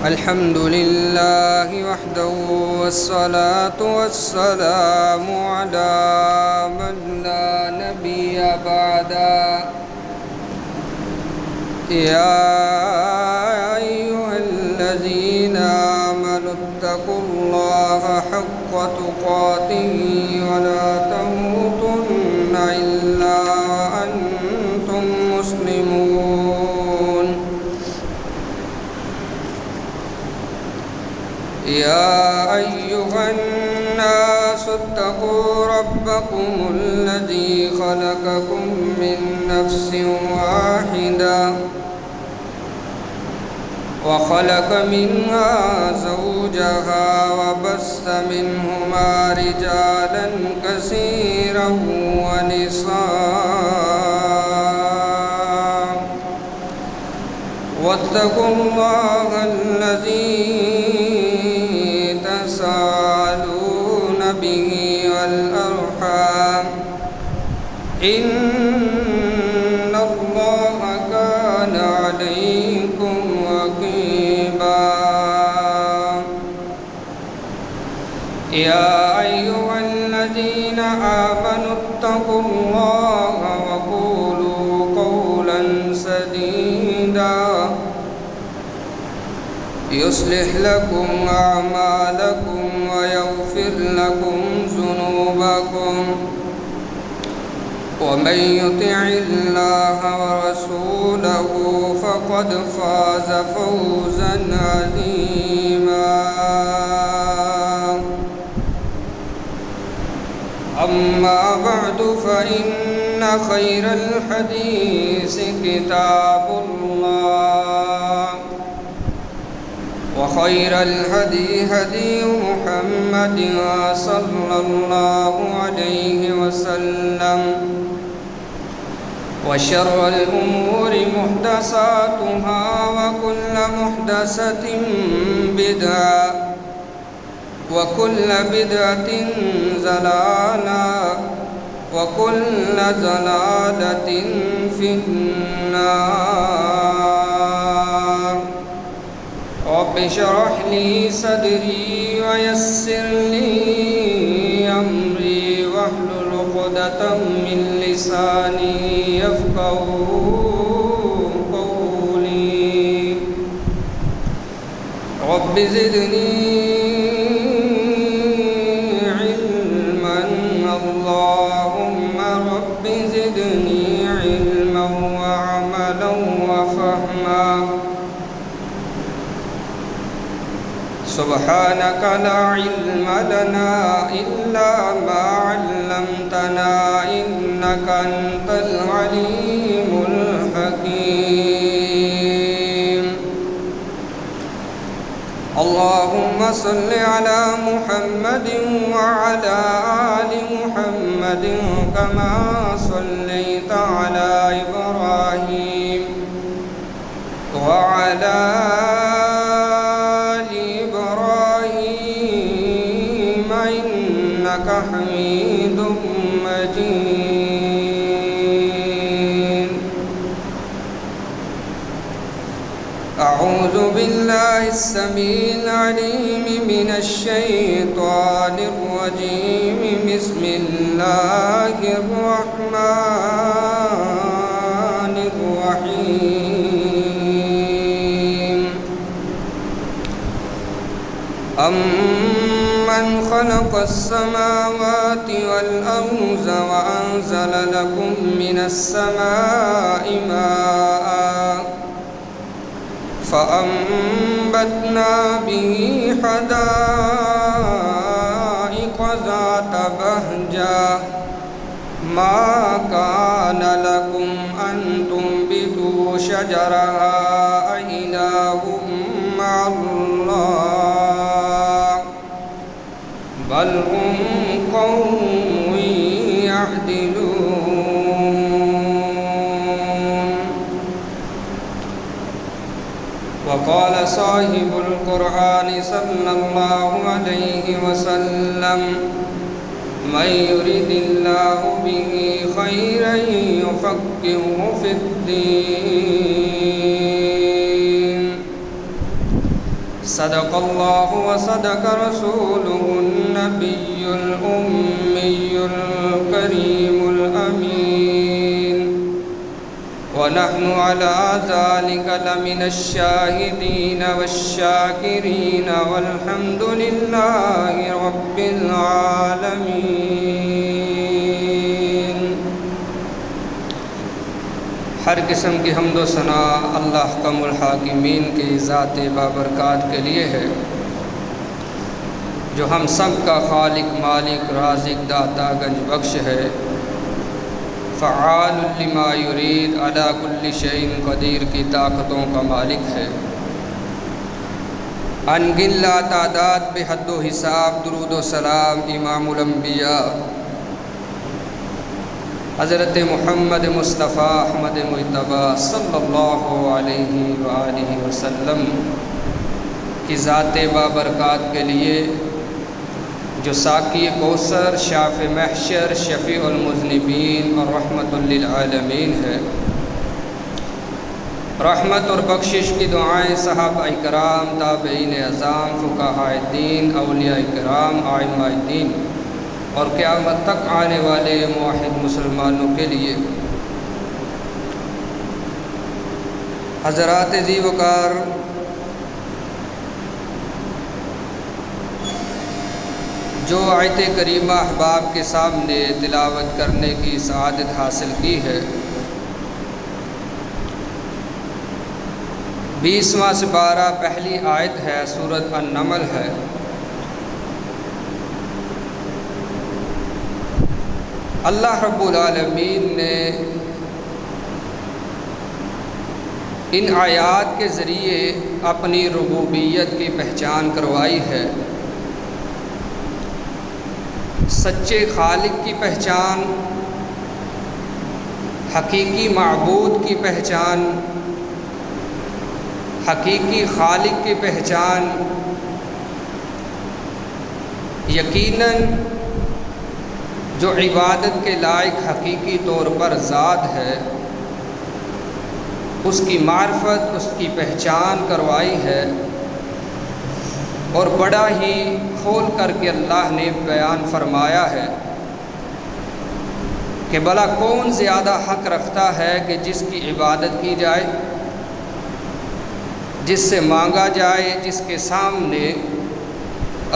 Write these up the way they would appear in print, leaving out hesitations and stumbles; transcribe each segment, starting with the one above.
الحمد لله وحده والصلاة والسلام على من لا نبي بعده. يا أيها الذين آمنوا اتقوا الله حق تقاته ولا تموتن إلا وأنتم مسلمون. يا أيها الناس اتقوا ربكم الذي خلقكم من نفس واحدة وخلق منها زوجها وبث منهما رجالا كثيرا ونساء واتقوا الله الذي تساءلون به والأرحام إن الله كان عليكم رقيبا. يا أيها الذين آمنوا اتقوا الله وقولوا قولا سديدا يصلح لكم أعمالكم ويغفر لكم ذنوبكم ومن يطع الله ورسوله فقد فاز فوزا عظيما. أما بعد فإن خير الحديث كتاب الله وخير الهدي هدي محمد صلى الله عليه وسلم وشر الأمور محدثاتها وكل محدثة بدعة وكل بدعة ضلالة وكل ضلالة في النار. رب اشرح لي صدري ويسر لي أمري واحلل عقدة من لساني يفقهوا قولي. رب زدني علما اللهم رب زدني علما وعملا وفهما. سبحانك لا علم لنا إلا ما علمتنا إنك أنت العليم الحكيم. اللهم صل على محمد وعلى آل محمد كما صليت على إبراهيم وعلى حميد مجيد. أعوذ بالله السميع العليم من الشيطان الرجيم. بسم الله الرحمن الرحيم. من خلق السماوات والأرض وأنزل لكم من السماء ماء فأنبتنا به حدائق ذات بهجة ما كان لكم أن تنبتوا شجرها أإله مع الله بل هم قوم يعدلون. وقال صاحب القرآن صلى الله عليه وسلم من يرد الله به خيرا يفقهه في الدين. صدق الله وصدق رسوله النبي الأمي الكريم الأمين ونحن على ذلك لمن الشاهدين والشاكرين والحمد لله رب العالمين۔ ہر قسم کی حمد و ثنا اللہ احکم الحاکمین کی ذات بابرکات کے لیے ہے، جو ہم سب کا خالق، مالک، رازق، داتا، گنج بخش ہے۔ فعال لما یرید، علی کل شیء قدیر کی طاقتوں کا مالک ہے۔ ان گن لا تعداد بے حد و حساب درود و سلام امام الانبیاء حضرت محمد مصطفیٰ احمد مجتبیٰ صلی اللہ علیہ وآلہ وسلم کی ذات بابرکات کے لیے، جو ساقی کوثر، شافع محشر، شفیع المذنبین اور رحمت للعالمین ہے۔ رحمت اور بخشش کی دعائیں صحابہ کرام، تابعین اعظام، فقہاء دین، اولیاء کرام، ائمہ دین اور قیامت تک آنے والے موحد مسلمانوں کے لیے۔ حضرات ذی وقار، جو آیت کریمہ احباب کے سامنے تلاوت کرنے کی سعادت حاصل کی ہے، 20واں سپارہ پہلی آیت ہے، سورۃ النمل ہے۔ اللہ رب العالمین نے ان آیات کے ذریعے اپنی ربوبیت کی پہچان کروائی ہے، سچے خالق کی پہچان، حقیقی معبود کی پہچان، حقیقی خالق کی پہچان۔ یقیناً جو عبادت کے لائق حقیقی طور پر ذات ہے، اس کی معرفت، اس کی پہچان کروائی ہے، اور بڑا ہی کھول کر کے اللہ نے بیان فرمایا ہے کہ بھلا کون زیادہ حق رکھتا ہے کہ جس کی عبادت کی جائے، جس سے مانگا جائے، جس کے سامنے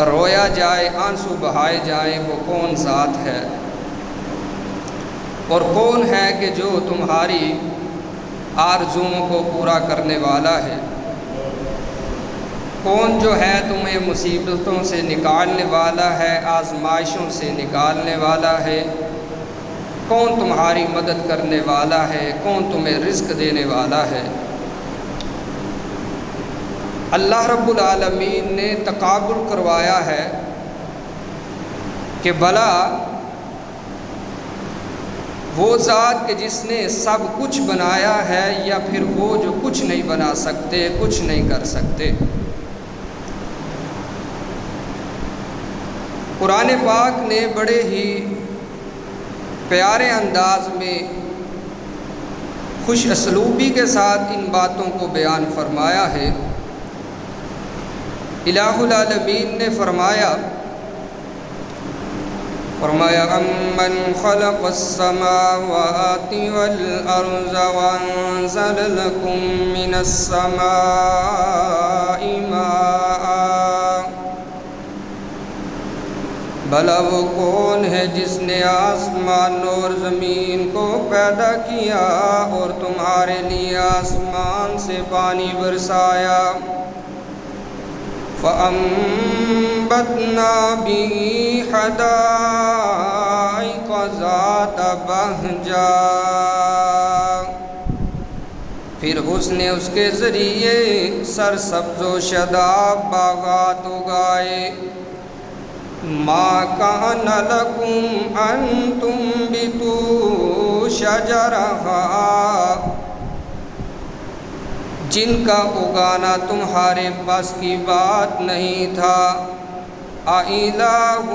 رویا جائے، آنسو بہائے جائیں، وہ کون ذات ہے؟ اور کون ہے کہ جو تمہاری آرزوؤں کو پورا کرنے والا ہے؟ کون جو ہے تمہیں مصیبتوں سے نکالنے والا ہے، آزمائشوں سے نکالنے والا ہے؟ کون تمہاری مدد کرنے والا ہے؟ کون تمہیں رزق دینے والا ہے؟ اللہ رب العالمین نے تقابل کروایا ہے کہ بھلا وہ ذات کہ جس نے سب کچھ بنایا ہے، یا پھر وہ جو کچھ نہیں بنا سکتے، کچھ نہیں کر سکتے۔ قرآن پاک نے بڑے ہی پیارے انداز میں، خوش اسلوبی کے ساتھ ان باتوں کو بیان فرمایا ہے۔ الہ العالمین نے فرمایا امن خلق السماوات والارض وانزل لكم من السماء ماء، بھلا وہ کون ہے جس نے آسمان اور زمین کو پیدا کیا اور تمہارے لیے آسمان سے پانی برسایا؟ فَأَنبَتْنَا بِهِ حَدَائِقَ ذَاتَ بَهْجَةٍ، پھر اس نے اس کے ذریعے سرسبز و شاداب باغات اگائے۔ مَا كَانَ لَكُمْ أَن تُنبِتُوا شَجَرَهَا، جن کا اگانا تمہارے بس کی بات نہیں تھا۔ أَإِلَٰهٌ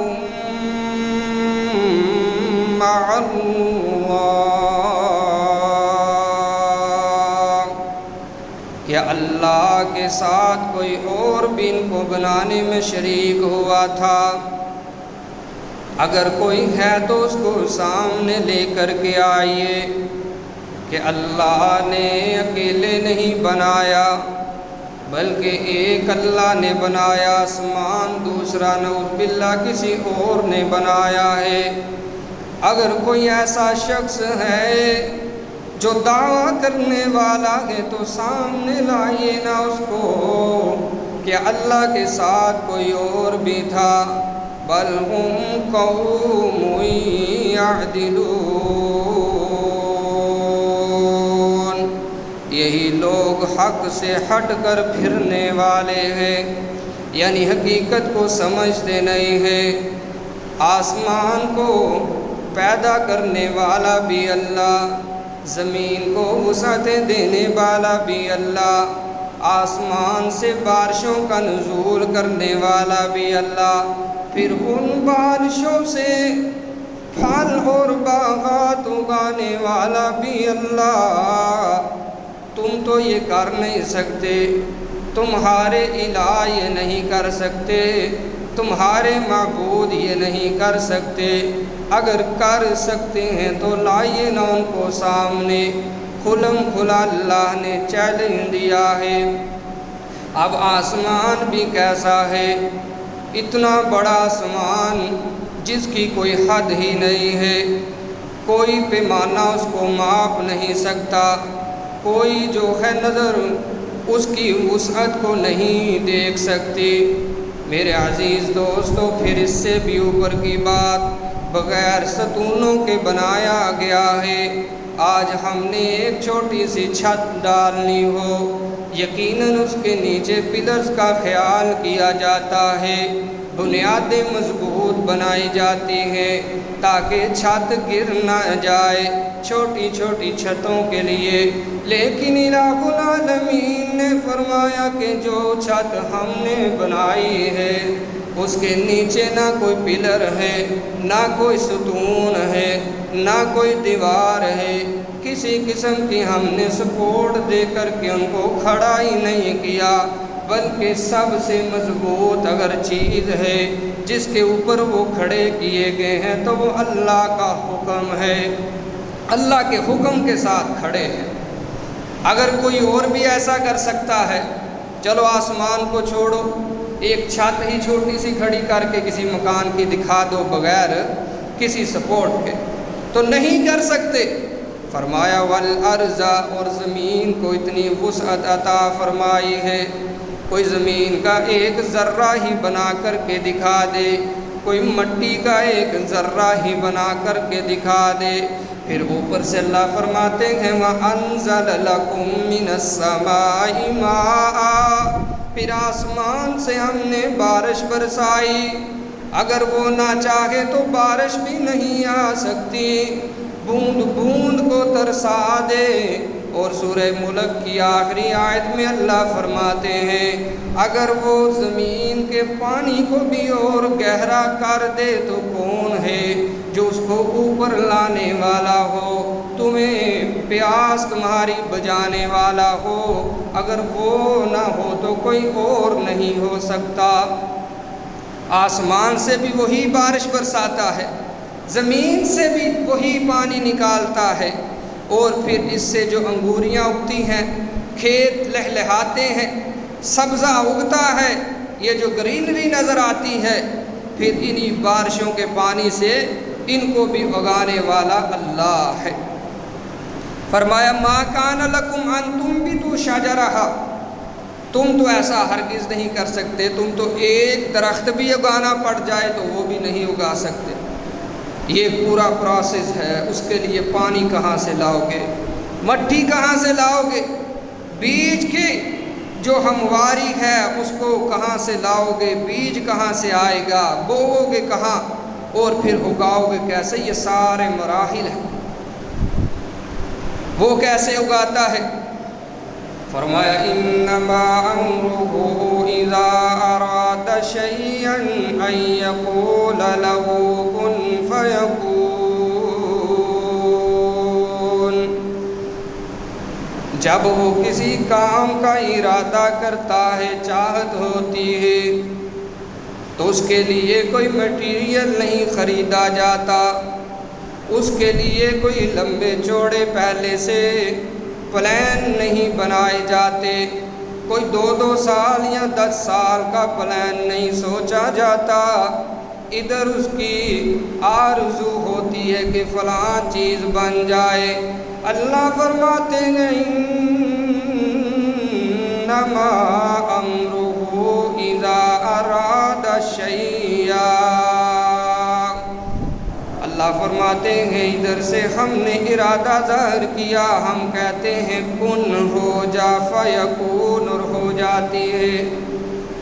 مَّعَ اللَّهِ، کہ اللہ کے ساتھ کوئی اور بھی ان کو بنانے میں شریک ہوا تھا۔ اگر کوئی ہے تو اس کو سامنے لے کر کے آئیے کہ اللہ نے اکیلے نہیں بنایا بلکہ ایک اللہ نے بنایا، آسمان دوسرا نعوذ باللہ کسی اور نے بنایا ہے۔ اگر کوئی ایسا شخص ہے جو دعویٰ کرنے والا ہے تو سامنے لائیے نا اس کو کہ اللہ کے ساتھ کوئی اور بھی تھا۔ بل ہم قوم یعدلون، یہی لوگ حق سے ہٹ کر پھرنے والے ہیں، یعنی حقیقت کو سمجھتے نہیں ہیں۔ آسمان کو پیدا کرنے والا بھی اللہ، زمین کو وسعتیں دینے والا بھی اللہ، آسمان سے بارشوں کا نزول کرنے والا بھی اللہ، پھر ان بارشوں سے پھل اور باغات اگانے والا بھی اللہ۔ تم تو یہ کر نہیں سکتے، تمہارے الہ یہ نہیں کر سکتے، تمہارے معبود یہ نہیں کر سکتے۔ اگر کر سکتے ہیں تو لائیے نا ان کو سامنے۔ کھلم کھلا اللہ نے چیلنج دیا ہے۔ اب آسمان بھی کیسا ہے، اتنا بڑا آسمان جس کی کوئی حد ہی نہیں ہے، کوئی پیمانہ اس کو ماپ نہیں سکتا، کوئی جو ہے نظر اس کی وسعت کو نہیں دیکھ سکتی۔ میرے عزیز دوستو، پھر اس سے بھی اوپر کی بات، بغیر ستونوں کے بنایا گیا ہے۔ آج ہم نے ایک چھوٹی سی چھت ڈالنی ہو، یقیناً اس کے نیچے پلرز کا خیال کیا جاتا ہے، بنیادیں مضبوط بنائی جاتی ہیں تاکہ چھت گر نہ جائے، چھوٹی چھوٹی چھتوں کے لیے۔ لیکن الہ العالمین نے فرمایا کہ جو چھت ہم نے بنائی ہے اس کے نیچے نہ کوئی پلر ہے، نہ کوئی ستون ہے، نہ کوئی دیوار ہے، کسی قسم کی ہم نے سپورٹ دے کر کے ان کو کھڑا ہی نہیں کیا، بلکہ سب سے مضبوط اگر چیز ہے جس کے اوپر وہ کھڑے کیے گئے ہیں تو وہ اللہ کا حکم ہے، اللہ کے حکم کے ساتھ کھڑے ہیں۔ اگر کوئی اور بھی ایسا کر سکتا ہے، چلو آسمان کو چھوڑو، ایک چھت ہی چھوٹی سی کھڑی کر کے کسی مکان کی دکھا دو بغیر کسی سپورٹ کے، تو نہیں کر سکتے۔ فرمایا والارض، اور زمین کو اتنی وسعت عطا فرمائی ہے، کوئی زمین کا ایک ذرہ ہی بنا کر کے دکھا دے، کوئی مٹی کا ایک ذرہ ہی بنا کر کے دکھا دے۔ پھر اوپر سے اللہ فرماتے ہیں وَأَنزَلَ لَكُم مِّنَ السَّمَاءِ مَاءً، پھر آسمان سے ہم نے بارش برسائی۔ اگر وہ نہ چاہے تو بارش بھی نہیں آ سکتی، بوند بوند کو ترسا دے۔ اور سورہ ملک کی آخری آیت میں اللہ فرماتے ہیں اگر وہ زمین کے پانی کو بھی اور گہرا کر دے تو کون ہے جو اس کو اوپر لانے والا ہو، تمہیں پیاس تمہاری بجانے والا ہو، اگر وہ نہ ہو تو کوئی اور نہیں ہو سکتا۔ آسمان سے بھی وہی بارش برساتا ہے، زمین سے بھی وہی پانی نکالتا ہے، اور پھر اس سے جو انگوریاں اگتی ہیں، کھیت لہلہاتے ہیں، سبزہ اگتا ہے، یہ جو گرینری نظر آتی ہے، پھر انہی بارشوں کے پانی سے ان کو بھی اگانے والا اللہ ہے۔ فرمایا ما کان لکم ان تنبتوا شجرہا، تم تو ایسا ہرگز نہیں کر سکتے، تم تو ایک درخت بھی اگانا پڑ جائے تو وہ بھی نہیں اگا سکتے۔ یہ پورا پروسیس ہے، اس کے لیے پانی کہاں سے لاؤ گے، مٹی کہاں سے لاؤ گے، بیج کی جو ہمواری ہے اس کو کہاں سے لاؤ گے، بیج کہاں سے آئے گا، بوؤ گے کہاں، اور پھر اگاؤ گے کیسے، یہ سارے مراحل ہیں، وہ کیسے اگاتا ہے۔ فرمایا انما امرہ اذا اراد شیئا ان یقول له کن فیکون، جب وہ کسی کام کا ارادہ کرتا ہے، چاہت ہوتی ہے، تو اس کے لیے کوئی مٹیریل نہیں خریدا جاتا، اس کے لیے کوئی لمبے چوڑے پہلے سے پلان نہیں بنائے جاتے، کوئی 2 سال یا 10 سال کا پلان نہیں سوچا جاتا۔ ادھر اس کی آرزو ہوتی ہے کہ فلاں چیز بن جائے۔ اللہ فرماتے ہیں انما امرہ اذا اراد شیئا، اللہ فرماتے ہیں ادھر سے ہم نے ارادہ ظاہر کیا، ہم کہتے ہیں کن ہو جا فیکون، اور ہو جاتی ہے۔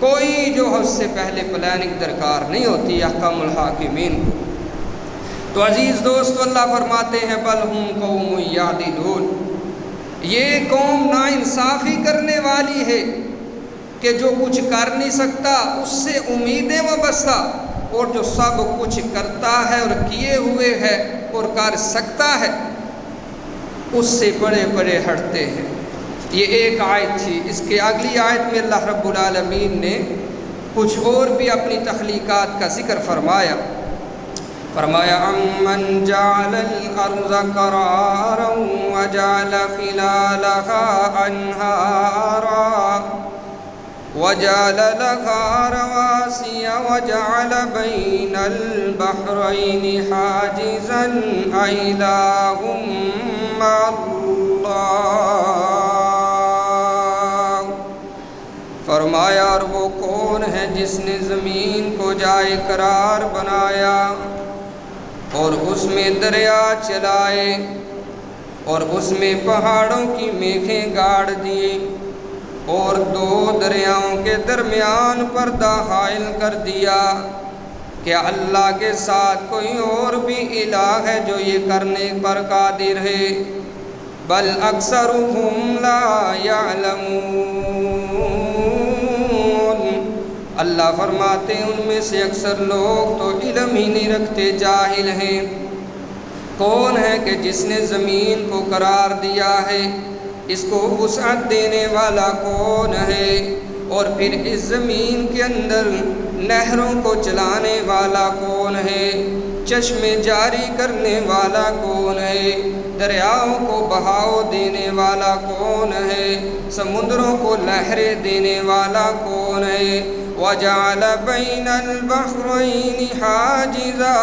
کوئی جو اس سے پہلے پلاننگ درکار نہیں ہوتی احکام الحاکمین کو۔ تو عزیز دوستو، اللہ فرماتے ہیں بل ہم قوم یعدلون، یہ قوم ناانصافی کرنے والی ہے کہ جو کچھ کر نہیں سکتا اس سے امیدیں وابستہ، اور جو سب کچھ کرتا ہے اور کیے ہوئے ہے اور کر سکتا ہے اس سے بڑے بڑے ہٹتے ہیں۔ یہ ایک آیت تھی۔ اس کے اگلی آیت میں اللہ رب العالمین نے کچھ اور بھی اپنی تخلیقات کا ذکر فرمایا۔ امن جعل الارض قرارا وجعل خلالها انہارا وجعل لها رواسي وجعل بين البحرين حاجزا أإله مع الله، فرمایا اور وہ کون ہے جس نے زمین کو جائے قرار بنایا اور اس میں دریا چلائے اور اس میں پہاڑوں کی میخیں گاڑ دیے اور 2 دریاؤں کے درمیان پردہ حائل کر دیا۔ کیا اللہ کے ساتھ کوئی اور بھی الہ ہے جو یہ کرنے پر قادر ہے؟ بل اکثرهم لا يعلمون، اللہ فرماتے ہیں ان میں سے اکثر لوگ تو علم ہی نہیں رکھتے، جاہل ہیں۔ کون ہے کہ جس نے زمین کو قرار دیا ہے؟ اس کو وسعت دینے والا کون ہے؟ اور پھر اس زمین کے اندر نہروں کو چلانے والا کون ہے؟ چشمے جاری کرنے والا کون ہے؟ دریاؤں کو بہاؤ دینے والا کون ہے؟ سمندروں کو لہریں دینے والا کون ہے؟ وَجَعَلَ بَيْنَ الْبَحْرَيْنِ حَاجِزًا،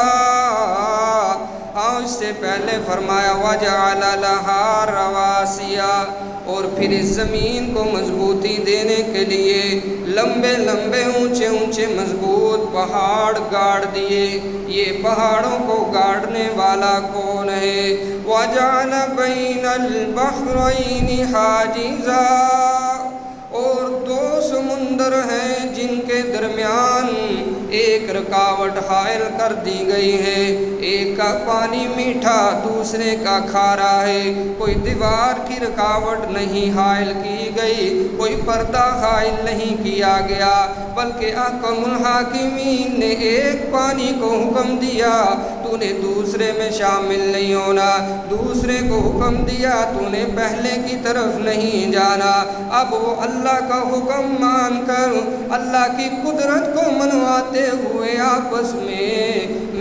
اور اس سے پہلے فرمایا وَجَعَلَ لَهَا رَوَاسِيَ، اور پھر اس زمین کو مضبوطی دینے کے لیے لمبے لمبے اونچے اونچے مضبوط پہاڑ گاڑ دیے۔ یہ پہاڑوں کو گاڑنے والا کون ہے؟ وَجَعَلَ بَيْنَ الْبَحْرَيْنِ حَاجِزًا، اور 2 سمندر ہیں جن کے درمیان ایک رکاوٹ حائل کر دی گئی ہے، ایک کا پانی میٹھا دوسرے کا کھارا ہے، کوئی دیوار کی رکاوٹ نہیں حائل کی گئی، کوئی پردہ حائل نہیں کیا گیا، بلکہ احکم الحاکمین نے ایک پانی کو حکم دیا تو نے دوسرے میں شامل نہیں ہونا، دوسرے کو حکم دیا تو نے پہلے کی طرف نہیں جانا۔ اب وہ اللہ کا حکم مان کر اللہ کی قدرت کو منواتے ہوئے آپس میں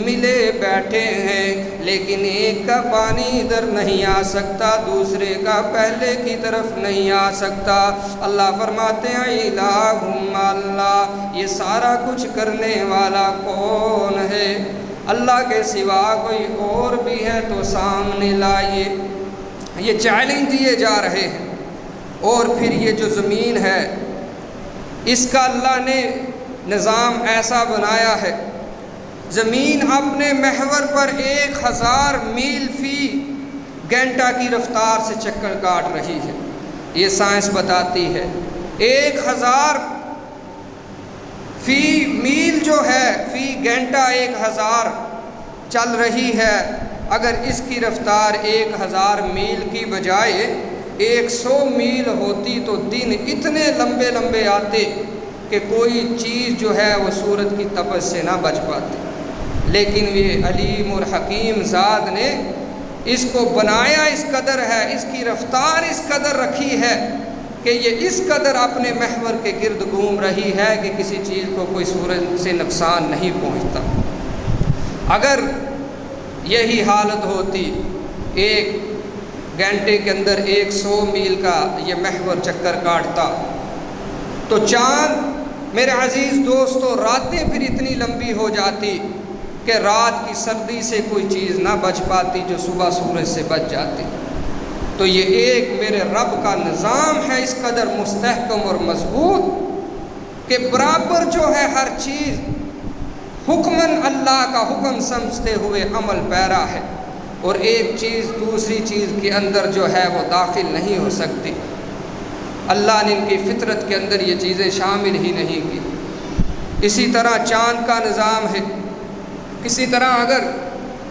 ملے بیٹھے ہیں، لیکن ایک کا پانی ادھر نہیں آ سکتا، دوسرے کا پہلے کی طرف نہیں آ سکتا۔ اللہ فرماتے ہیں الہ مع اللہ، یہ سارا کچھ کرنے والا کون ہے؟ اللہ کے سوا کوئی اور بھی ہے تو سامنے لائیے۔ یہ چیلنج دیے جا رہے ہیں۔ اور پھر یہ جو زمین ہے اس کا اللہ نے نظام ایسا بنایا ہے، زمین اپنے محور پر 1000 میل فی گھنٹہ کی رفتار سے چکر کاٹ رہی ہے۔ یہ سائنس بتاتی ہے 1000 فی میل جو ہے فی گھنٹہ 1000 چل رہی ہے۔ اگر اس کی رفتار 1000 میل کی بجائے 100 میل ہوتی تو دن اتنے لمبے لمبے آتے کہ کوئی چیز جو ہے وہ سورج کی تپش سے نہ بچ پاتی، لیکن یہ علیم اور حکیم ذات نے اس کو بنایا اس قدر ہے، اس کی رفتار اس قدر رکھی ہے کہ یہ اس قدر اپنے محور کے گرد گھوم رہی ہے کہ کسی چیز کو کوئی صورت سے نقصان نہیں پہنچتا۔ اگر یہی حالت ہوتی، ایک گھنٹے کے اندر 100 میل کا یہ محور چکر کاٹتا، تو چاند میرے عزیز دوستو راتیں پھر اتنی لمبی ہو جاتی کہ رات کی سردی سے کوئی چیز نہ بچ پاتی جو صبح سورج سے بچ جاتی۔ تو یہ ایک میرے رب کا نظام ہے اس قدر مستحکم اور مضبوط کہ برابر جو ہے ہر چیز حکماً اللہ کا حکم سمجھتے ہوئے عمل پیرا ہے، اور ایک چیز دوسری چیز کے اندر جو ہے وہ داخل نہیں ہو سکتی۔ اللہ نے ان کی فطرت کے اندر یہ چیزیں شامل ہی نہیں کی۔ اسی طرح چاند کا نظام ہے، اسی طرح اگر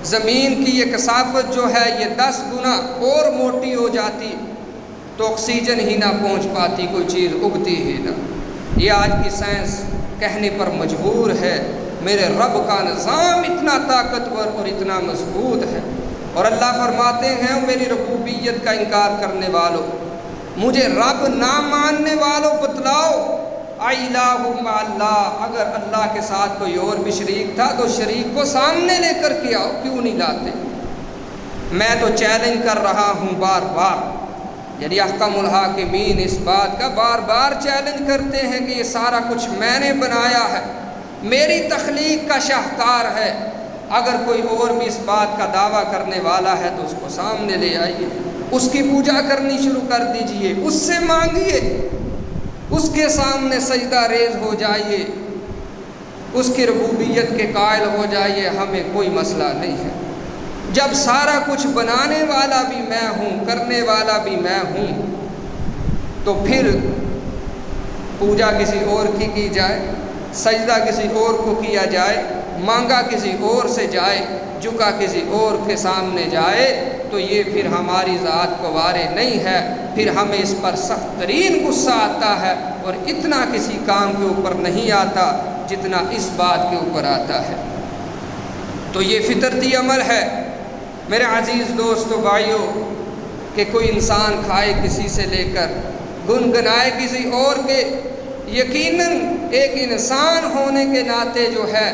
زمین کی یہ کثافت جو ہے یہ 10 گنا اور موٹی ہو جاتی تو آکسیجن ہی نہ پہنچ پاتی، کوئی چیز اگتی ہی نہ۔ یہ آج کی سائنس کہنے پر مجبور ہے، میرے رب کا نظام اتنا طاقتور اور اتنا مضبوط ہے۔ اور اللہ فرماتے ہیں میری ربوبیت کا انکار کرنے والوں، مجھے رب نہ ماننے والوں بتلاؤ، الہ مع اللہ، اگر اللہ کے ساتھ کوئی اور بھی شریک تھا تو شریک کو سامنے لے کر کے آؤ، کیوں نہیں لاتے؟ میں تو چیلنج کر رہا ہوں بار بار، یعنی احکم الحاکمین اس بات کا بار بار چیلنج کرتے ہیں کہ یہ سارا کچھ میں نے بنایا ہے، میری تخلیق کا شاہکار ہے، اگر کوئی اور بھی اس بات کا دعویٰ کرنے والا ہے تو اس کو سامنے لے آئیے، اس کی پوجا کرنی شروع کر دیجئے، اس سے مانگیے، اس کے سامنے سجدہ ریز ہو جائیے، اس کی ربوبیت کے قائل ہو جائیے، ہمیں کوئی مسئلہ نہیں ہے۔ جب سارا کچھ بنانے والا بھی میں ہوں، کرنے والا بھی میں ہوں، تو پھر پوجا کسی اور کی جائے، سجدہ کسی اور کو کیا جائے، مانگا کسی اور سے جائے، جھکا کسی اور کے سامنے جائے، تو یہ پھر ہماری ذات کو وارے نہیں ہے، پھر ہمیں اس پر سخت ترین غصہ آتا ہے، اور اتنا کسی کام کے اوپر نہیں آتا جتنا اس بات کے اوپر آتا ہے۔ تو یہ فطرتی عمل ہے میرے عزیز دوستو بھائیو، کہ کوئی انسان کھائے کسی سے لے کر گنگنائے کسی اور کے، یقیناً ایک انسان ہونے کے ناطے جو ہے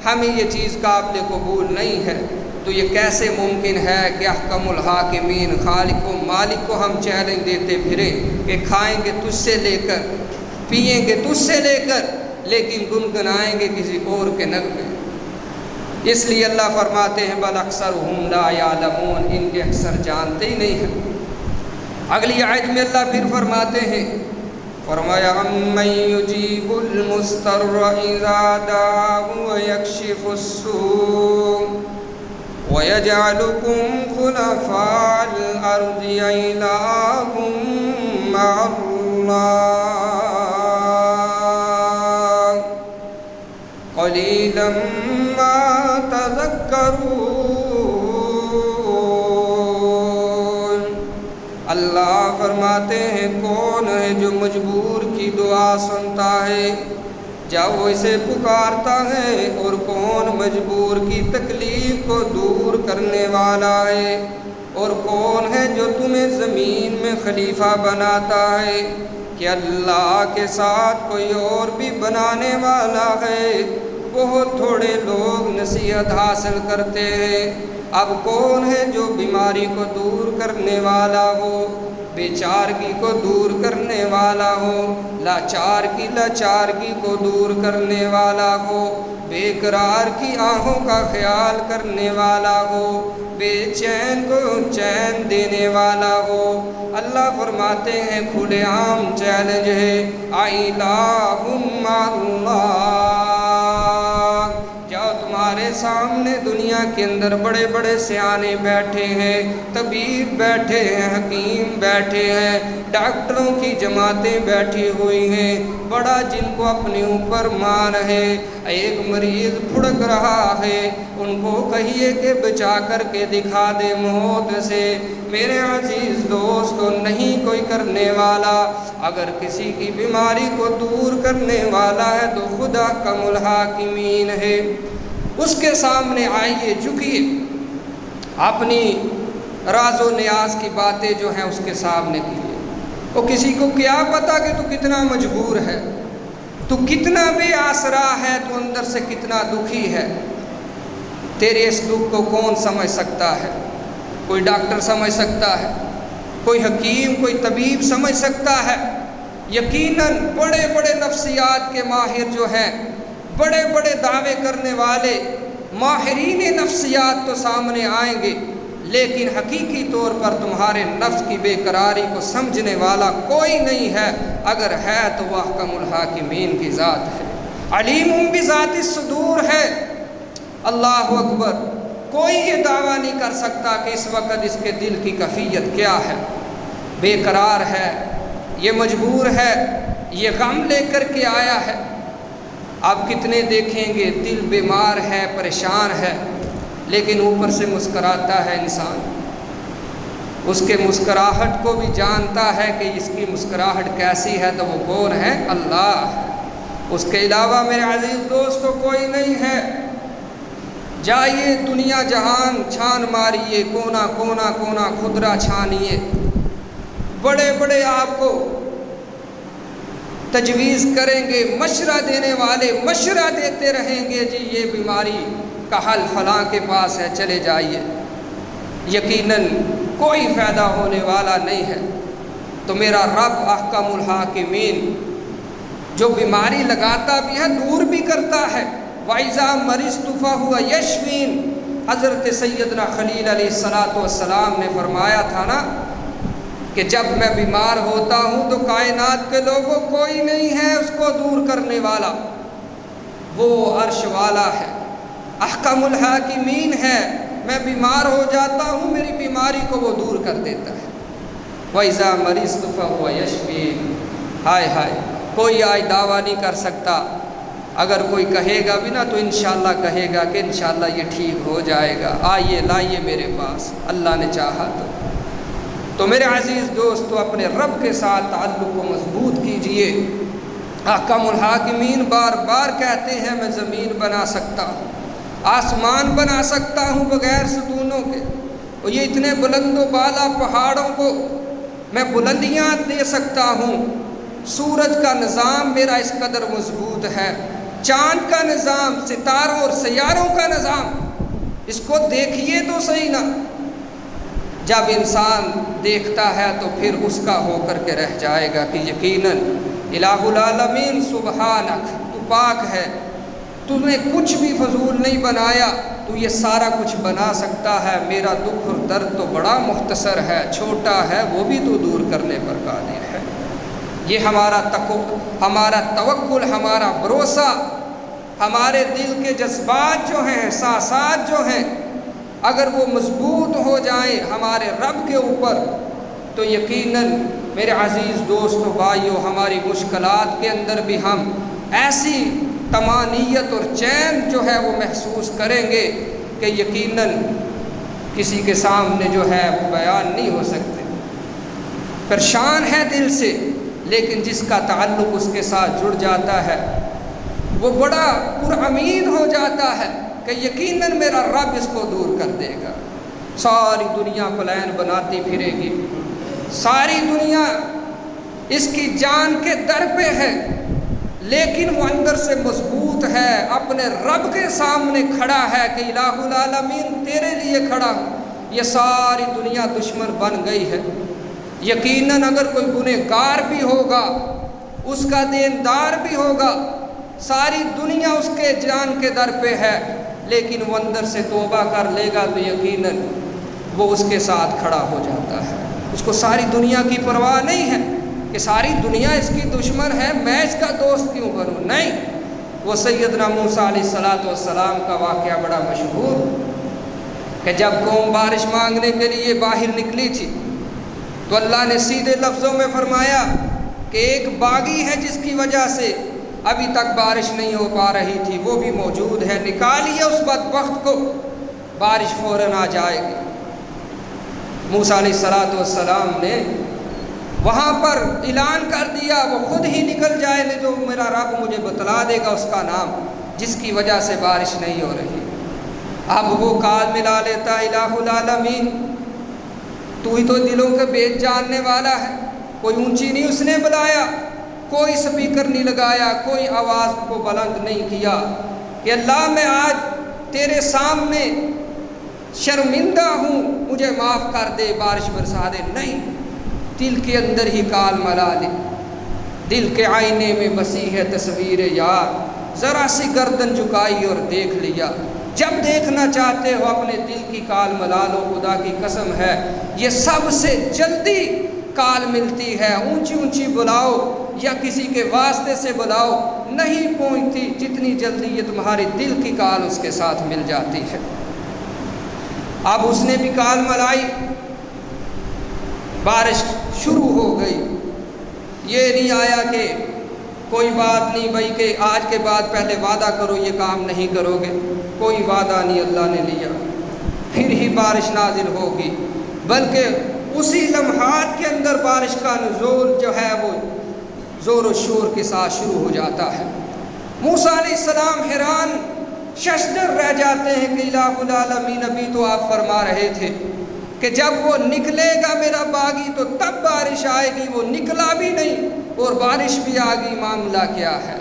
ہمیں یہ چیز قابل قبول نہیں ہے۔ تو یہ کیسے ممکن ہے کہ احکم الحاکمین خالق و مالک کو ہم چیلنج دیتے پھریں کہ کھائیں گے تجھ سے لے کر، پئیں گے تجھ سے لے کر، لیکن گنگنائیں گے کسی اور کے نغمے۔ اس لیے اللہ فرماتے ہیں بل اکثرہم لا یعلمون، ان کے اکثر جانتے ہی نہیں ہیں۔ اگلی آیت میں اللہ پھر فرماتے ہیں، فرمایا امن یجیب المضطر اذا دعاہ ویکشف السوء وَيَجْعَلُكُمْ خُلَفَاءَ الْأَرْضِ أَإِلَٰهٌ مَّعَ اللَّهِ قَلِيلًا مَّا تَذَكَّرُونَ۔ اللہ فرماتے ہیں کون ہے جو مجبور کی دعا سنتا ہے جب وہ اسے پکارتا ہے، اور کون مجبور کی تکلیف کو دور کرنے والا ہے، اور کون ہے جو تمہیں زمین میں خلیفہ بناتا ہے، کہ اللہ کے ساتھ کوئی اور بھی بنانے والا ہے۔ بہت تھوڑے لوگ نصیحت حاصل کرتے ہیں۔ اب کون ہے جو بیماری کو دور کرنے والا ہو، بیچارگی کو دور کرنے والا ہو، لاچار کی لاچارگی کو دور کرنے والا ہو، بے قرار کی آہوں کا خیال کرنے والا ہو، بے چین کو چین دینے والا ہو۔ اللہ فرماتے ہیں کھلے عام چیلنج ہے، الہ مع اللہ۔ جاؤ تمہارے سامنے دنیا کے اندر بڑے بڑے سیانے بیٹھے ہیں، طبیب بیٹھے ہیں، حکیم بیٹھے ہیں، ڈاکٹروں کی جماعتیں بیٹھی ہوئی ہیں، بڑا جن کو اپنے اوپر مان ہے، ایک مریض پھڑک رہا ہے، ان کو کہیے کہ بچا کر کے دکھا دے موت سے۔ میرے عزیز دوستو نہیں کوئی کرنے والا، اگر کسی کی بیماری کو دور کرنے والا ہے تو خدا احکم الحاکمین ہے۔ اس کے سامنے آئیے، جھکیے، اپنی راز و نیاز کی باتیں جو ہیں اس کے سامنے کی ہے۔ وہ کسی کو کیا پتا کہ تو کتنا مجبور ہے، تو کتنا بے آسرا ہے، تو اندر سے کتنا دکھی ہے۔ تیرے اس دکھ کو کون سمجھ سکتا ہے؟ کوئی ڈاکٹر سمجھ سکتا ہے، کوئی حکیم، کوئی طبیب سمجھ سکتا ہے؟ یقیناً بڑے بڑے نفسیات کے ماہر جو ہیں، بڑے بڑے دعوے کرنے والے ماہرین نفسیات تو سامنے آئیں گے، لیکن حقیقی طور پر تمہارے نفس کی بے قراری کو سمجھنے والا کوئی نہیں ہے۔ اگر ہے تو وہ احکم الحاکمین کی ذات ہے، علیم بذات الصدور ہے۔ اللہ اکبر۔ کوئی یہ دعویٰ نہیں کر سکتا کہ اس وقت اس کے دل کی کیفیت کیا ہے، بے قرار ہے، یہ مجبور ہے، یہ غم لے کر کے آیا ہے۔ آپ کتنے دیکھیں گے دل بیمار ہے، پریشان ہے، لیکن اوپر سے مسکراتا ہے انسان، اس کے مسکراہٹ کو بھی جانتا ہے کہ اس کی مسکراہٹ کیسی ہے، تو وہ کون ہے؟ اللہ ہے۔ اس کے علاوہ میرے عزیز دوستو کوئی نہیں ہے۔ جائیے دنیا جہان چھان ماریے، کونا کونا کونا خدرہ چھانیے، بڑے بڑے آپ کو تجویز کریں گے، مشورہ دینے والے مشورہ دیتے رہیں گے، جی یہ بیماری کا حل فلاں کے پاس ہے، چلے جائیے، یقیناً کوئی فائدہ ہونے والا نہیں ہے۔ تو میرا رب احکم الحاکمین جو بیماری لگاتا بھی ہے، دور بھی کرتا ہے۔ وَإِذَا مَرِضْتُ فَهُوَ يَشْفِينِ، حضرت سیدنا خلیل علیہ السلام نے فرمایا تھا نا کہ جب میں بیمار ہوتا ہوں تو کائنات کے لوگوں کوئی نہیں ہے اس کو دور کرنے والا، وہ عرش والا ہے، احکم الحاکمین ہے۔ میں بیمار ہو جاتا ہوں، میری بیماری کو وہ دور کر دیتا ہے۔ وَإِذَا مَرِضْتُ فَهُوَ يَشْفِينِ۔ ہائے ہائے، کوئی آج دعویٰ نہیں کر سکتا، اگر کوئی کہے گا بھی نا تو انشاءاللہ کہے گا کہ انشاءاللہ یہ ٹھیک ہو جائے گا، آئیے لائیے میرے پاس، اللہ نے چاہا تو میرے عزیز دوستو اپنے رب کے ساتھ تعلق کو مضبوط کیجئے۔ احکم الحاکمین بار بار کہتے ہیں میں زمین بنا سکتا ہوں، آسمان بنا سکتا ہوں بغیر ستونوں کے، اور یہ اتنے بلند و بالا پہاڑوں کو میں بلندیاں دے سکتا ہوں۔ سورج کا نظام میرا اس قدر مضبوط ہے، چاند کا نظام، ستاروں اور سیاروں کا نظام، اس کو دیکھیے تو صحیح نا۔ جب انسان دیکھتا ہے تو پھر اس کا ہو کر کے رہ جائے گا کہ یقیناً الہ العالمین سبحانک، تو پاک ہے، تو نے کچھ بھی فضول نہیں بنایا، تو یہ سارا کچھ بنا سکتا ہے۔ میرا دکھ اور درد تو بڑا مختصر ہے، چھوٹا ہے، وہ بھی تو دور کرنے پر قادر ہے۔ یہ ہمارا توکل، ہمارا بھروسہ، ہمارے دل کے جذبات جو ہیں، احساسات جو ہیں، اگر وہ مضبوط ہو جائیں ہمارے رب کے اوپر، تو یقیناً میرے عزیز دوستو بھائیو ہماری مشکلات کے اندر بھی ہم ایسی طمانینت اور چین جو ہے وہ محسوس کریں گے کہ یقیناً کسی کے سامنے جو ہے وہ بیان نہیں ہو سکتے۔ پریشان ہے دل سے، لیکن جس کا تعلق اس کے ساتھ جڑ جاتا ہے وہ بڑا پرامید ہو جاتا ہے کہ یقیناً میرا رب اس کو دور کر دے گا۔ ساری دنیا پلان بناتی پھرے گی، ساری دنیا اس کی جان کے در پہ ہے، لیکن وہ اندر سے مضبوط ہے، اپنے رب کے سامنے کھڑا ہے کہ الہ العالمین تیرے لیے کھڑا ہوں۔ یہ ساری دنیا دشمن بن گئی ہے، یقیناً اگر کوئی گنہگار بھی ہوگا، اس کا دیندار بھی ہوگا، ساری دنیا اس کے جان کے در پہ ہے، لیکن وہ اندر سے توبہ کر لے گا تو یقیناً وہ اس کے ساتھ کھڑا ہو جاتا ہے۔ اس کو ساری دنیا کی پرواہ نہیں ہے کہ ساری دنیا اس کی دشمن ہے، میں اس کا دوست کیوں بنوں، نہیں۔ وہ سیدنا موسیٰ علیہ السلام کا واقعہ بڑا مشہور کہ جب قوم بارش مانگنے کے لیے باہر نکلی تھی تو اللہ نے سیدھے لفظوں میں فرمایا کہ ایک باغی ہے جس کی وجہ سے ابھی تک بارش نہیں ہو پا رہی تھی، وہ بھی موجود ہے، نکالیے اس بدبخت کو، بارش فوراً آ جائے گی۔ موسیٰ علیہ السلام نے وہاں پر اعلان کر دیا وہ خود ہی نکل جائے، نہیں تو میرا رب مجھے بتلا دے گا اس کا نام جس کی وجہ سے بارش نہیں ہو رہی۔ اب وہ کال ملا لیتا الہ العالمین، تو ہی تو دلوں کے بیچ جاننے والا ہے۔ کوئی اونچی نہیں اس نے بلایا، کوئی سپیکر نہیں لگایا، کوئی آواز کو بلند نہیں کیا کہ اللہ میں آج تیرے سامنے شرمندہ ہوں، مجھے معاف کر دے، بارش برسا دے۔ نہیں، دل کے اندر ہی کال ملا لے، دل کے آئینے میں بسی ہے تصویر یار، ذرا سی گردن جھکائی اور دیکھ لیا۔ جب دیکھنا چاہتے ہو اپنے دل کی کال ملا لو، خدا کی قسم ہے یہ سب سے جلدی کال ملتی ہے۔ اونچی اونچی بلاؤ یا کسی کے واسطے سے بلاؤ، نہیں پہنچتی جتنی جلدی یہ تمہاری دل کی کال اس کے ساتھ مل جاتی ہے۔ اب اس نے بھی کال ملائی، بارش شروع ہو گئی۔ یہ نہیں آیا کہ کوئی بات نہیں بھائی کہ آج کے بعد پہلے وعدہ کرو یہ کام نہیں کرو گے، کوئی وعدہ نہیں اللہ نے لیا، پھر ہی بارش نازل ہوگی، بلکہ اسی لمحات کے اندر بارش کا نزول جو ہے وہ زور و شور کے ساتھ شروع ہو جاتا ہے۔ موسیٰ علیہ السلام حیران ششدر رہ جاتے ہیں کہ الہ العالمین، ابھی تو آپ فرما رہے تھے کہ جب وہ نکلے گا میرا باغی تو تب بارش آئے گی، وہ نکلا بھی نہیں اور بارش بھی آ گئی، معاملہ کیا ہے؟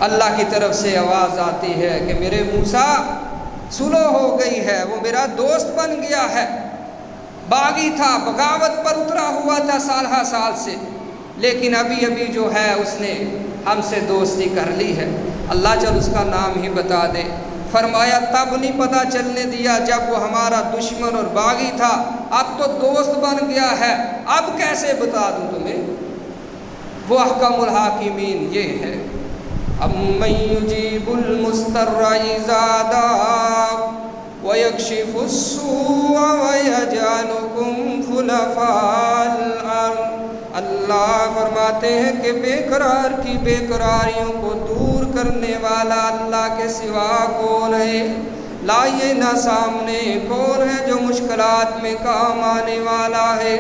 اللہ کی طرف سے آواز آتی ہے کہ میرے موسیٰ صلح ہو گئی ہے، وہ میرا دوست بن گیا ہے، باغی تھا، بغاوت پر اترا ہوا تھا سالہ سال سے، لیکن ابھی ابھی جو ہے اس نے ہم سے دوستی کر لی ہے۔ اللہ چل اس کا نام ہی بتا دے۔ فرمایا تب نہیں پتہ چلنے دیا جب وہ ہمارا دشمن اور باغی تھا، اب تو دوست بن گیا ہے، اب کیسے بتا دوں تمہیں؟ وہ احکم الحاکمین یہ ہے۔ امن یجیب المضطر اذا دعاه ویکشف السوء ویجعلکم خلفاء الارض۔ اللہ فرماتے ہیں کہ بے قرار کی بے قراریوں کو دور کرنے والا اللہ کے سوا کون ہے؟ لائیے نہ سامنے، کون ہے جو مشکلات میں کام آنے والا ہے؟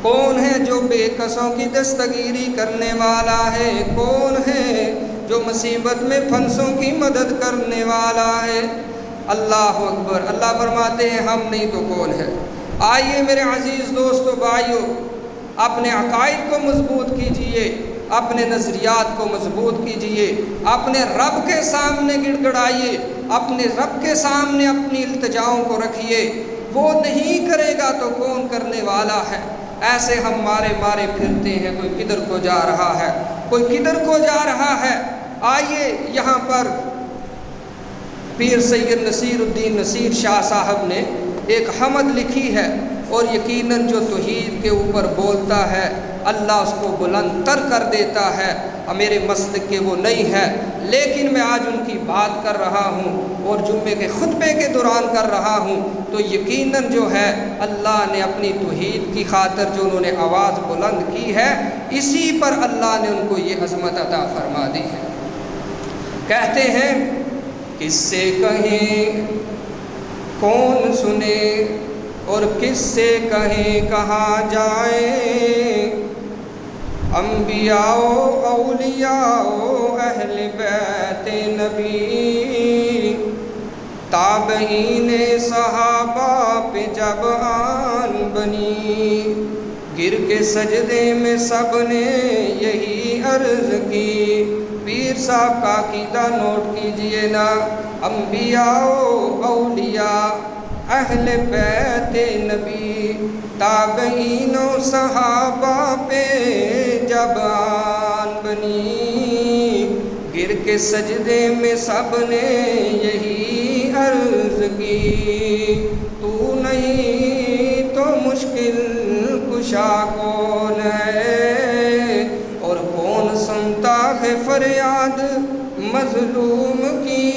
کون ہے جو بے کسوں کی دستگیری کرنے والا ہے؟ کون ہے جو مصیبت میں پھنسوں کی مدد کرنے والا ہے؟ اللہ اکبر۔ اللہ فرماتے ہیں ہم نہیں تو کون ہے؟ آئیے میرے عزیز دوستو بھائیو، اپنے عقائد کو مضبوط کیجئے، اپنے نظریات کو مضبوط کیجئے، اپنے رب کے سامنے گڑ گڑائیے، اپنے رب کے سامنے اپنی التجاؤں کو رکھیے۔ وہ نہیں کرے گا تو کون کرنے والا ہے؟ ایسے ہم مارے پھرتے ہیں، کوئی کدھر کو جا رہا ہے، کوئی کدھر کو جا رہا ہے۔ آئیے یہاں پر پیر سید نصیر الدین نصیر شاہ صاحب نے ایک حمد لکھی ہے، اور یقیناً جو توحید کے اوپر بولتا ہے اللہ اس کو بلند تر کر دیتا ہے۔ میرے مسلک کے وہ نہیں ہے، لیکن میں آج ان کی بات کر رہا ہوں اور جمعے کے خطبے کے دوران کر رہا ہوں، تو یقیناً جو ہے اللہ نے اپنی توحید کی خاطر جو انہوں نے آواز بلند کی ہے، اسی پر اللہ نے ان کو یہ عظمت عطا فرما دی ہے۔ کہتے ہیں کس سے کہیں کون سنے اور کس سے کہیں کہاں جائیں، انبیاء و اولیاء و اہل بیت نبی، تابعین صحابہ پہ جب آن بنی، گر کے سجدے میں سب نے یہی عرض کی۔ پیر صاحب کا عقیدہ نوٹ کیجئے نا، انبیاء و اولیاء اہل بیت نبی، تابعین و صحابہ پہ جب آن بنی، گر کے سجدے میں سب نے یہی عرض کی، تو نہیں تو مشکل کشا کون ہے، اور کون سنتا ہے فریاد مظلوم کی،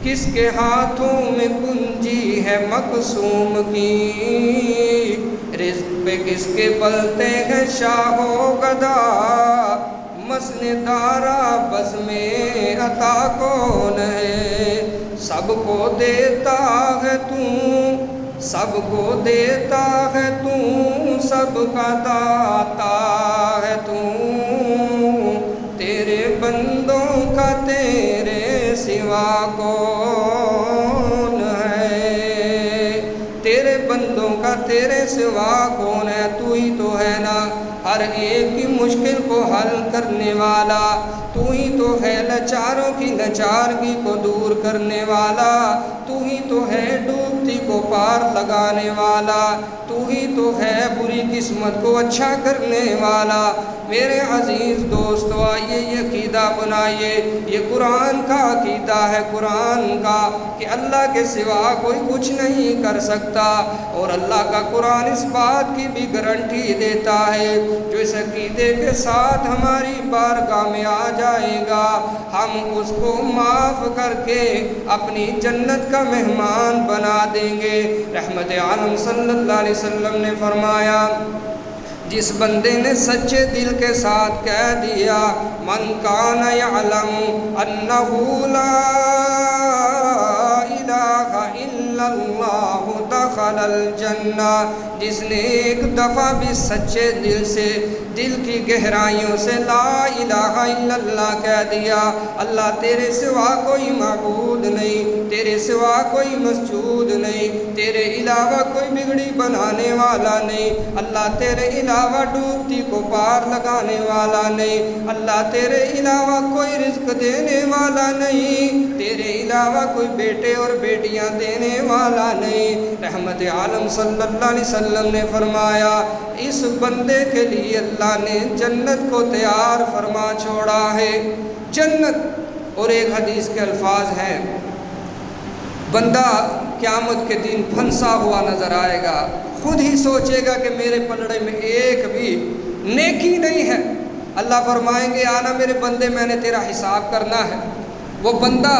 کس کے ہاتھوں میں کنجی ہے مقسوم کی، رزق پہ کس کے پلتے ہیں شاہ و گدا، مسند دارا بز میں عطا کون ہے، سب کو دیتا ہے تو، سب کو دیتا ہے تو، سب کا داتا ہے تو، تیرے بندوں کا تیرے سوا کون ہے۔ سوا کون ہے؟ تو ہی تو ہے نا ہر ایک کی مشکل کو حل کرنے والا، تو ہی تو ہے لاچاروں کی لاچارگی کو دور کرنے والا، تو ہی تو ہے ڈوبتی کو پار لگانے والا، تو ہی تو ہے بری قسمت کو اچھا کرنے والا۔ میرے عزیز دوستو، آئیے یہ عقیدہ بنائیے، یہ قرآن کا عقیدہ ہے، قرآن کا، کہ اللہ کے سوا کوئی کچھ نہیں کر سکتا، اور اللہ کا قرآن اس بات کی بھی گارنٹی دیتا ہے، جو اس عقیدے کے ساتھ ہماری بارگاہ میں آ جائے گا، ہم اس کو معاف کر کے اپنی جنت کا مہمان بنا دیں گے۔ رحمت عالم صلی اللہ علیہ وسلم نے فرمایا، جس بندے نے سچے دل کے ساتھ کہہ دیا من کان یعلم انہ لا الہ الا اللہ دخل الجنہ، جس نے ایک دفعہ بھی سچے دل سے، دل کی گہرائیوں سے لا الہ الا اللہ کہہ دیا، اللہ تیرے سوا کوئی معبود نہیں، تیرے سوا کوئی مسجود نہیں، تیرے علاوہ کوئی بگڑی بنانے والا نہیں، اللہ تیرے علاوہ ڈوبتی کو پار لگانے والا نہیں، اللہ تیرے علاوہ کوئی رزق دینے والا نہیں، تیرے علاوہ کوئی بیٹے اور بیٹیاں دینے والا نہیں۔ رحمت عالم صلی اللہ علیہ وسلم نے فرمایا، اس بندے کے لیے اللہ نے جنت کو تیار فرما چھوڑا ہے، جنت۔ اور ایک حدیث کے الفاظ ہیں، بندہ قیامت کے دن پھنسا ہوا نظر آئے گا، خود ہی سوچے گا کہ میرے پلڑے میں ایک بھی نیکی نہیں ہے، اللہ فرمائیں گے آنا میرے بندے، میں نے تیرا حساب کرنا ہے۔ وہ بندہ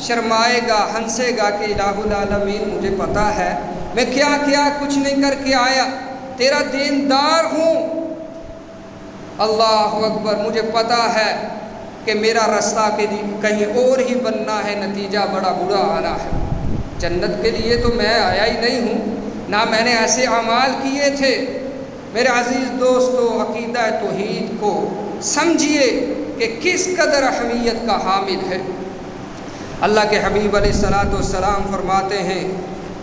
شرمائے گا، ہنسے گا کہ الہ العالمین مجھے پتہ ہے میں کیا کچھ نہیں کر کے آیا، تیرا دیندار ہوں، اللہ اکبر، مجھے پتہ ہے کہ میرا راستہ کہیں اور ہی بننا ہے، نتیجہ بڑا برا آنا ہے، جنت کے لیے تو میں آیا ہی نہیں ہوں، نہ میں نے ایسے اعمال کیے تھے۔ میرے عزیز دوستو، عقیدہ توحید کو سمجھیے کہ کس قدر اہمیت کا حامل ہے۔ اللہ کے حبیب علیہ السلام فرماتے ہیں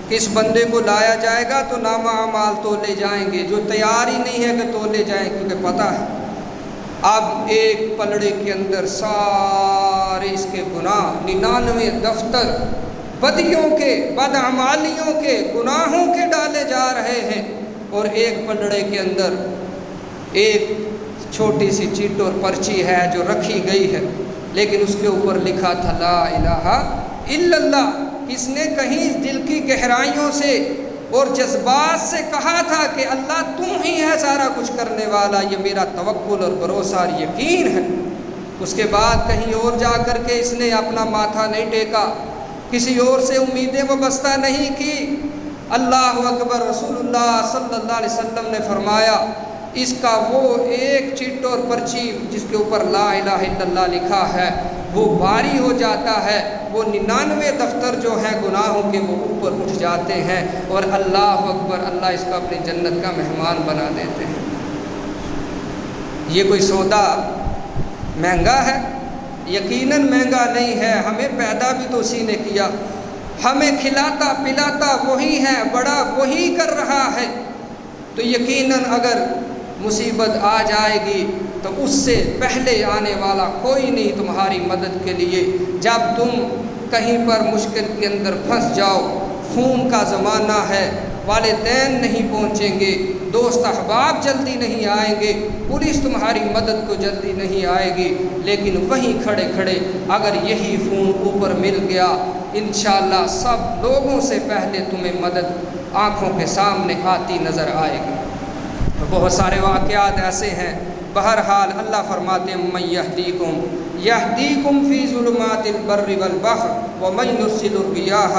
کہ اس بندے کو لایا جائے گا تو نامہ اعمال تولے جائیں گے، جو تیار ہی نہیں ہے کہ تولے جائیں، کیونکہ پتہ ہے اب ایک پلڑے کے اندر سارے اس کے گناہ 99 دفتر بدیوں کے، بدعمالیوں کے، گناہوں کے ڈالے جا رہے ہیں، اور ایک پلڑے کے اندر ایک چھوٹی سی چیٹ اور پرچی ہے جو رکھی گئی ہے، لیکن اس کے اوپر لکھا تھا لا الہ الا اللہ۔ کس نے کہیں دل کی گہرائیوں سے اور جذبات سے کہا تھا کہ اللہ تم ہی ہے سارا کچھ کرنے والا، یہ میرا توکل اور بھروسہ اور یقین ہے۔ اس کے بعد کہیں اور جا کر کے اس نے اپنا ماتھا نہیں ٹیکا، کسی اور سے امیدیں وابستہ نہیں کی۔ اللہ اکبر، رسول اللہ صلی اللہ علیہ وسلم نے فرمایا اس کا وہ ایک چٹ اور پرچی جس کے اوپر لا الہ الا اللہ لکھا ہے وہ بھاری ہو جاتا ہے، وہ 99 دفتر جو ہیں گناہوں کے وہ اوپر اٹھ جاتے ہیں، اور اللہ اکبر، اللہ اس کو اپنی جنت کا مہمان بنا دیتے ہیں۔ یہ کوئی سودا مہنگا ہے؟ یقیناً مہنگا نہیں ہے، ہمیں پیدا بھی تو اسی نے کیا، ہمیں کھلاتا پلاتا وہی ہے، بڑا وہی کر رہا ہے، تو یقیناً اگر مصیبت آ جائے گی تو اس سے پہلے آنے والا کوئی نہیں تمہاری مدد کے لیے۔ جب تم کہیں پر مشکل کے اندر پھنس جاؤ، خون کا زمانہ ہے، والدین نہیں پہنچیں گے، دوست احباب جلدی نہیں آئیں گے، پولیس تمہاری مدد کو جلدی نہیں آئے گی، لیکن وہیں کھڑے کھڑے اگر یہی فون اوپر مل گیا، انشاءاللہ سب لوگوں سے پہلے تمہیں مدد آنکھوں کے سامنے آتی نظر آئے گی۔ بہت سارے واقعات ایسے ہیں۔ بہرحال اللہ فرماتے ہیں من یہدیکم فی ظلمات البر والبحر ومن یرسل الریاح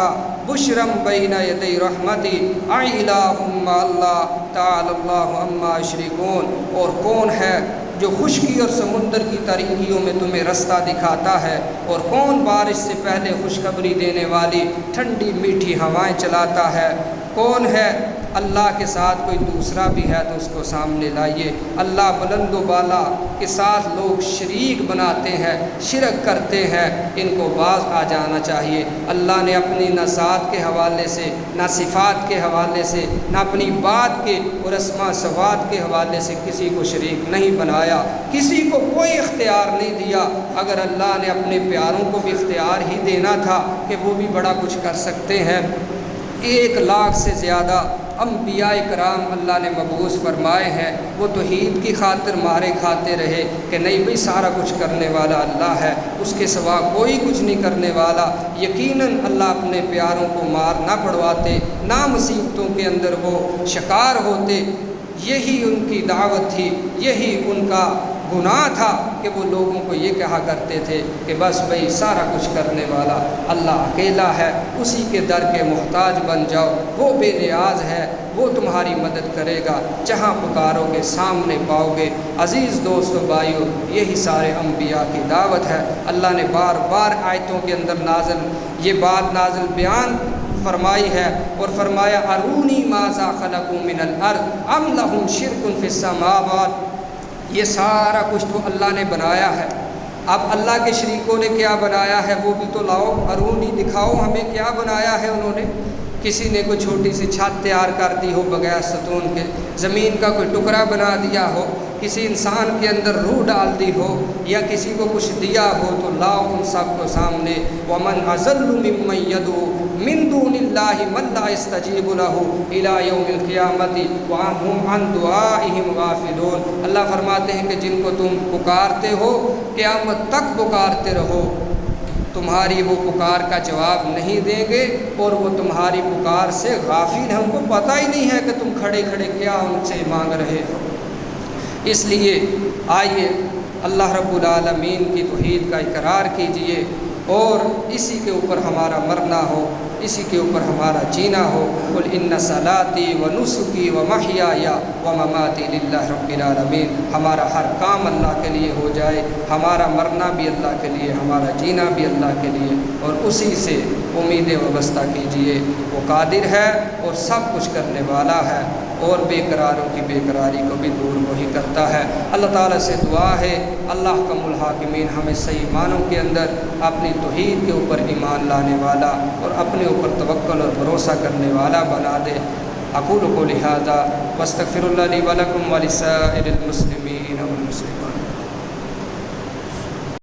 بشرا بین یدی رحمتی اِلٰہ مع اللہ تعالی اللہ عما یشرکون۔ اور کون ہے جو خشکی اور سمندر کی تاریکیوں میں تمہیں رستہ دکھاتا ہے، اور کون بارش سے پہلے خوشخبری دینے والی ٹھنڈی میٹھی ہوائیں چلاتا ہے، کون ہے اللہ کے ساتھ کوئی دوسرا بھی ہے تو اس کو سامنے لائیے۔ اللہ بلند و بالا کے ساتھ لوگ شریک بناتے ہیں، شرک کرتے ہیں، ان کو باز آ جانا چاہیے۔ اللہ نے اپنی نہ ذات کے حوالے سے، نہ صفات کے حوالے سے، نہ اپنی بات کے اور اسماء صفات کے حوالے سے کسی کو شریک نہیں بنایا، کسی کو کوئی اختیار نہیں دیا۔ اگر اللہ نے اپنے پیاروں کو بھی اختیار ہی دینا تھا کہ وہ بھی بڑا کچھ کر سکتے ہیں۔ 1 لاکھ سے زیادہ انبیاء کرام اللہ نے مبعوث فرمائے ہیں، وہ توحید کی خاطر مارے کھاتے رہے کہ نہیں بھئی سارا کچھ کرنے والا اللہ ہے، اس کے سوا کوئی کچھ نہیں کرنے والا۔ یقیناً اللہ اپنے پیاروں کو مار نہ پڑواتے، نہ مصیبتوں کے اندر وہ شکار ہوتے۔ یہی ان کی دعوت تھی، یہی ان کا گناہ تھا کہ وہ لوگوں کو یہ کہا کرتے تھے کہ بس بھئی سارا کچھ کرنے والا اللہ اکیلا ہے، اسی کے در کے محتاج بن جاؤ، وہ بے نیاز ہے، وہ تمہاری مدد کرے گا، جہاں پکارو گے سامنے پاؤ گے۔ عزیز دوست و بھائیو، یہی سارے انبیاء کی دعوت ہے۔ اللہ نے بار بار آیتوں کے اندر یہ بات نازل بیان فرمائی ہے اور فرمایا ارونی ماذا خلقوا من الارض ام لہم شرک فی السماوات۔ یہ سارا کچھ تو اللہ نے بنایا ہے، اب اللہ کے شریکوں نے کیا بنایا ہے وہ بھی تو لاؤ، ارونی دکھاؤ ہمیں کیا بنایا ہے انہوں نے۔ کسی نے کوئی چھوٹی سی چھت تیار کر دی ہو بغیر ستون کے، زمین کا کوئی ٹکڑا بنا دیا ہو، کسی انسان کے اندر روح ڈال دی ہو، یا کسی کو کچھ دیا ہو، تو لاؤ ان سب کو سامنے۔ وَمَنْ أَضَلُّ مِمَّن يَدْعُو مِن دُونِ اللَّهِ مَن لَّا يَسْتَجِيبُ لَهُ إِلَىٰ يَوْمِ الْقِيَامَةِ وَهُمْ عَن دُعَائِهِمْ غَافِلُونَ۔ اللہ فرماتے ہیں کہ جن کو تم پکارتے ہو قیامت تک پکارتے رہو، تمہاری وہ پکار کا جواب نہیں دیں گے اور وہ تمہاری پکار سے غافل ہیں، ان کو پتہ ہی نہیں ہے کہ تم کھڑے کھڑے کیا ان سے مانگ رہے ہو۔ اس لیے آئیے اللہ رب العالمین کی توحید کا اقرار کیجئے اور اسی کے اوپر ہمارا مرنا ہو، اسی کے اوپر ہمارا جینا ہو۔ قل ان صلاتی و نسکی و محیای و مماتی للہ رب العالمین، ہمارا ہر کام اللہ کے لیے ہو جائے، ہمارا مرنا بھی اللہ کے لیے، ہمارا جینا بھی اللہ کے لیے، اور اسی سے امید وابستہ کیجئے۔ وہ قادر ہے اور سب کچھ کرنے والا ہے، اور بے قراروں کی بے قراری کو بھی دور وہی کرتا ہے۔ اللہ تعالیٰ سے دعا ہے اللہ حکم الحاکمین ہمیں صحیح معنوں کے اندر اپنی توحید کے اوپر ایمان لانے والا اور اپنے اوپر توکل اور بھروسہ کرنے والا بنا دے۔ اقول قولی ھذا واستغفر اللہ لی ولکم ولسائر المسلمین۔